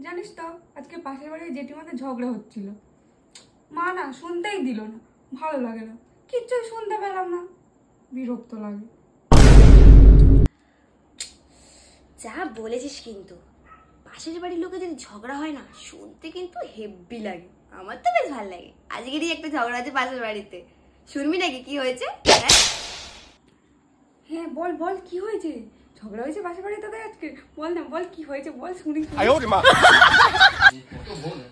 জানিস তো আজকে পাশের বাড়ির জেঠিমাদের ঝগড়া হচ্ছিল। মা না শুনতেই দিল না, ভালো লাগে না, কিচ্ছুই শুনতে পেলাম না, বিরক্ত লাগে। যা বলেছিস, কিন্তু পাশের বাড়ির লোকে যদি ঝগড়া হয় না শুনতে কিন্তু হেব্বি লাগে। আমার তো বেশ ভালো লাগে। আজকেরই একটা ঝগড়া আছে পাশের বাড়িতে, শুনবি নাকি কি হয়েছে? হ্যাঁ বল বল, কি হয়েছে? ঝগড়া হয়েছে পাশের বাড়িতে আজকে? বল না, বল কি হয়েছে, বল শুনি।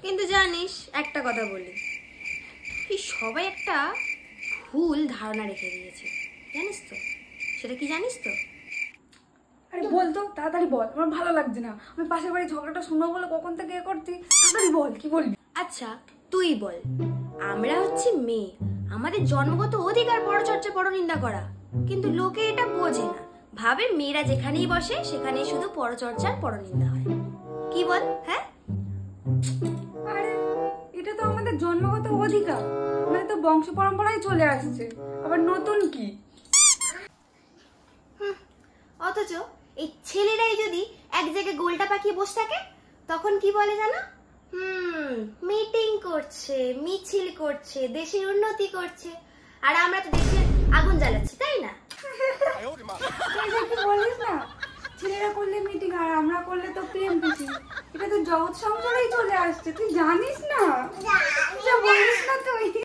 কিন্তু জানিস একটা কথা বলি, এই সবাই একটা ভুল ধারণা রেখে দিয়েছে, জানিস তো? সেটা কি জানিস তো? আরে বল তো, তাড়াতাড়ি বল, আমার ভালো লাগছে না। আমি পাশের বাড়ির ঝগড়াটা শুনবো বলে কখন থেকে এ করছি, তাড়াতাড়ি বল কি বলবি। আচ্ছা তুই বল। আমরা হচ্ছি মেয়ে, আমাদের জন্মগত অধিকার পরচর্চা পরনিন্দা করা, কিন্তু লোকে এটা বোঝে না, ভাবে মেয়েরা যেখানেই বসে সেখানেই শুধু পরচর্চার পরনিন্দা হয়। কি বল? হ্যাঁ, আরে এটা তো আমাদের জন্মগত অধিকার, আমাদের তো বংশ পরম্পরায় চলে আসছে, আবার নতুন কি? অথচ এই ছেলেরাই যদি এক জায়গায় গোলটা পাকিয়ে বসে থাকে তখন কি বলে জানো? মিটিং করছে, মিছিল করছে, দেশের উন্নতি করছে, আর আমরা তো দেশের আগুন জ্বালাচ্ছি, তাই না? কি বলিস না, ছেলেরা করলে মিটিং আর আমরা করলে তো প্রেম পিসি, এটা তো জগৎ সংসারেই চলে আসছে, তুই জানিস না? বলিস না তুই।